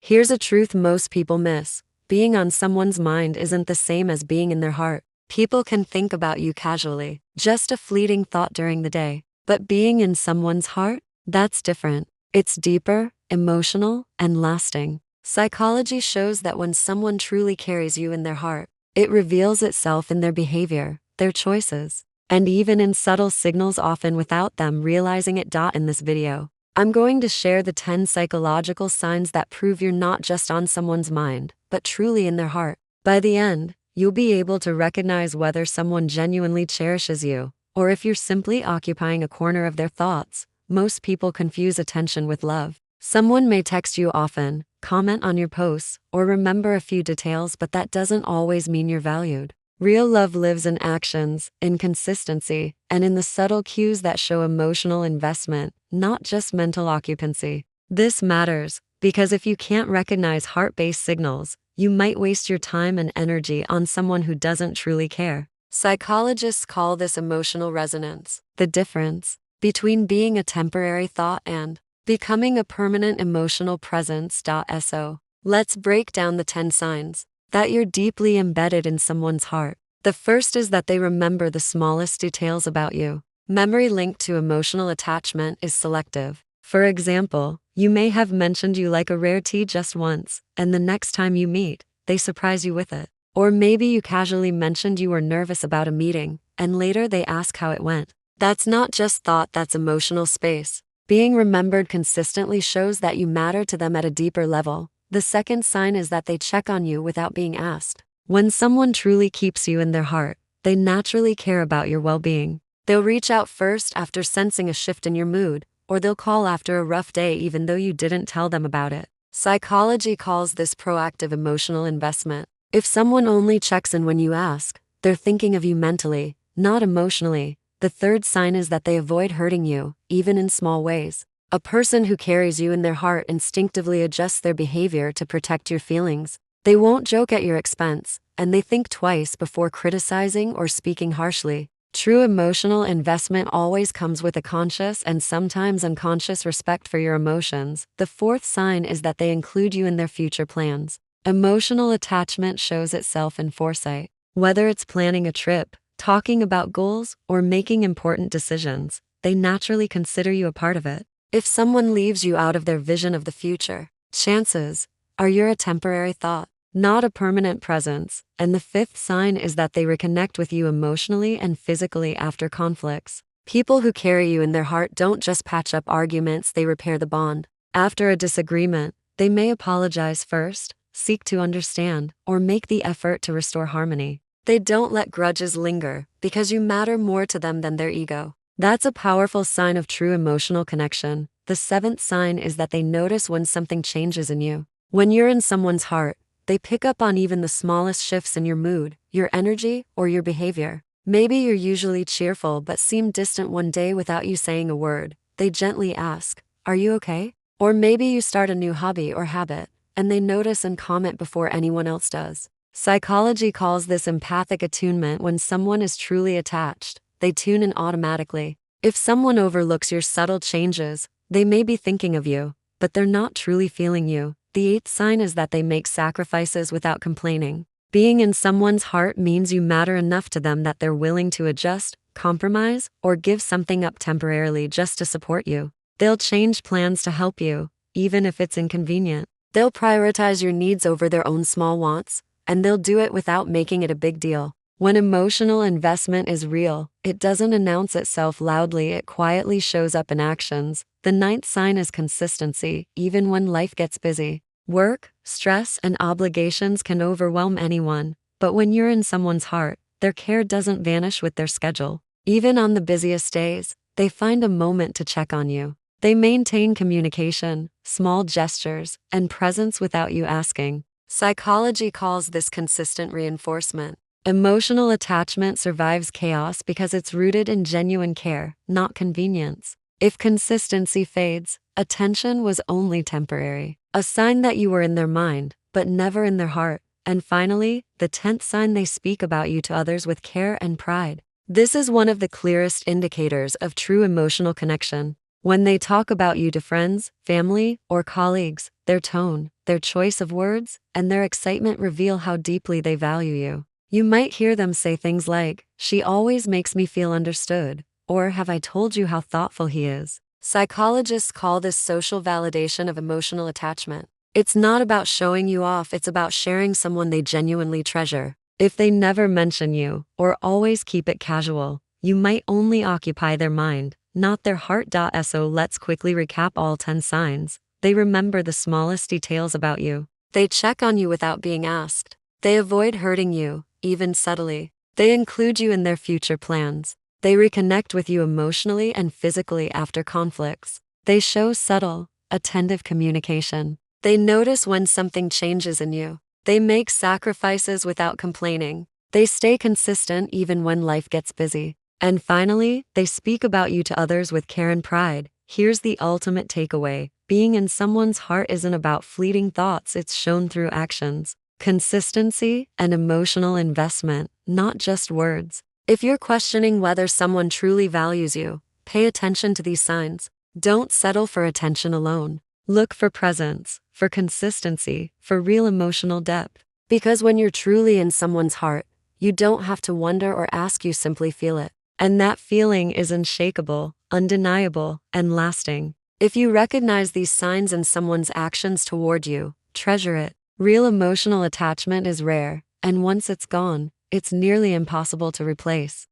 Here's a truth most people miss. Being on someone's mind isn't the same as being in their heart. People can think about you casually, just a fleeting thought during the day. But being in someone's heart? That's different. It's deeper, emotional, and lasting. Psychology shows that when someone truly carries you in their heart, it reveals itself in their behavior, their choices, and even in subtle signals, often without them realizing it. In this video, I'm going to share the 10 psychological signs that prove you're not just on someone's mind, but truly in their heart. By the end, you'll be able to recognize whether someone genuinely cherishes you, or if you're simply occupying a corner of their thoughts. Most people confuse attention with love. Someone may text you often, comment on your posts, or remember a few details, but that doesn't always mean you're valued. Real love lives in actions, in consistency, and in the subtle cues that show emotional investment, not just mental occupancy. This matters, because if you can't recognize heart-based signals, you might waste your time and energy on someone who doesn't truly care. Psychologists call this emotional resonance, the difference between being a temporary thought and becoming a permanent emotional presence. So, let's break down the 10 signs that you're deeply embedded in someone's heart. The first is that they remember the smallest details about you. Memory linked to emotional attachment is selective. For example, you may have mentioned you like a rare tea just once, and the next time you meet, they surprise you with it. Or maybe you casually mentioned you were nervous about a meeting, and later they ask how it went. That's not just thought, that's emotional space. Being remembered consistently shows that you matter to them at a deeper level. The second sign is that they check on you without being asked. When someone truly keeps you in their heart, they naturally care about your well-being. They'll reach out first after sensing a shift in your mood, or they'll call after a rough day even though you didn't tell them about it. Psychology calls this proactive emotional investment. If someone only checks in when you ask, they're thinking of you mentally, not emotionally. The third sign is that they avoid hurting you, even in small ways. A person who carries you in their heart instinctively adjusts their behavior to protect your feelings. They won't joke at your expense, and they think twice before criticizing or speaking harshly. True emotional investment always comes with a conscious and sometimes unconscious respect for your emotions. The fourth sign is that they include you in their future plans. Emotional attachment shows itself in foresight. Whether it's planning a trip, talking about goals, or making important decisions, they naturally consider you a part of it. If someone leaves you out of their vision of the future, chances are you're a temporary thought, not a permanent presence. And the fifth sign is that they reconnect with you emotionally and physically after conflicts. People who carry you in their heart don't just patch up arguments, they repair the bond. After a disagreement, they may apologize first, seek to understand, or make the effort to restore harmony. They don't let grudges linger, because you matter more to them than their ego. That's a powerful sign of true emotional connection. The seventh sign is that they notice when something changes in you. When you're in someone's heart, they pick up on even the smallest shifts in your mood, your energy, or your behavior. Maybe you're usually cheerful but seem distant one day without you saying a word. They gently ask, "Are you okay?" Or maybe you start a new hobby or habit, and they notice and comment before anyone else does. Psychology calls this empathic attunement. When someone is truly attached, they tune in automatically. If someone overlooks your subtle changes, they may be thinking of you, but they're not truly feeling you. The eighth sign is that they make sacrifices without complaining. Being in someone's heart means you matter enough to them that they're willing to adjust, compromise, or give something up temporarily just to support you. They'll change plans to help you, even if it's inconvenient. They'll prioritize your needs over their own small wants, and they'll do it without making it a big deal. When emotional investment is real, it doesn't announce itself loudly, it quietly shows up in actions. The ninth sign is consistency, even when life gets busy. Work, stress, and obligations can overwhelm anyone, but when you're in someone's heart, their care doesn't vanish with their schedule. Even on the busiest days, they find a moment to check on you. They maintain communication, small gestures, and presence without you asking. Psychology calls this consistent reinforcement. Emotional attachment survives chaos because it's rooted in genuine care, not convenience. If consistency fades, attention was only temporary, a sign that you were in their mind, but never in their heart. And finally, the 10th sign, they speak about you to others with care and pride. This is one of the clearest indicators of true emotional connection. When they talk about you to friends, family, or colleagues, their tone, their choice of words, and their excitement reveal how deeply they value you. You might hear them say things like, "She always makes me feel understood," or "Have I told you how thoughtful he is?" Psychologists call this social validation of emotional attachment. It's not about showing you off, it's about sharing someone they genuinely treasure. If they never mention you, or always keep it casual, you might only occupy their mind, not their heart. So let's quickly recap all 10 signs. They remember the smallest details about you. They check on you without being asked. They avoid hurting you, even subtly. They include you in their future plans. They reconnect with you emotionally and physically after conflicts. They show subtle, attentive communication. They notice when something changes in you. They make sacrifices without complaining. They stay consistent even when life gets busy. And finally, they speak about you to others with care and pride. Here's the ultimate takeaway. Being in someone's heart isn't about fleeting thoughts, it's shown through actions, consistency, and emotional investment, not just words. If you're questioning whether someone truly values you, pay attention to these signs. Don't settle for attention alone. Look for presence, for consistency, for real emotional depth. Because when you're truly in someone's heart, you don't have to wonder or ask, you simply feel it. And that feeling is unshakable, undeniable, and lasting. If you recognize these signs in someone's actions toward you, treasure it. Real emotional attachment is rare, and once it's gone, it's nearly impossible to replace.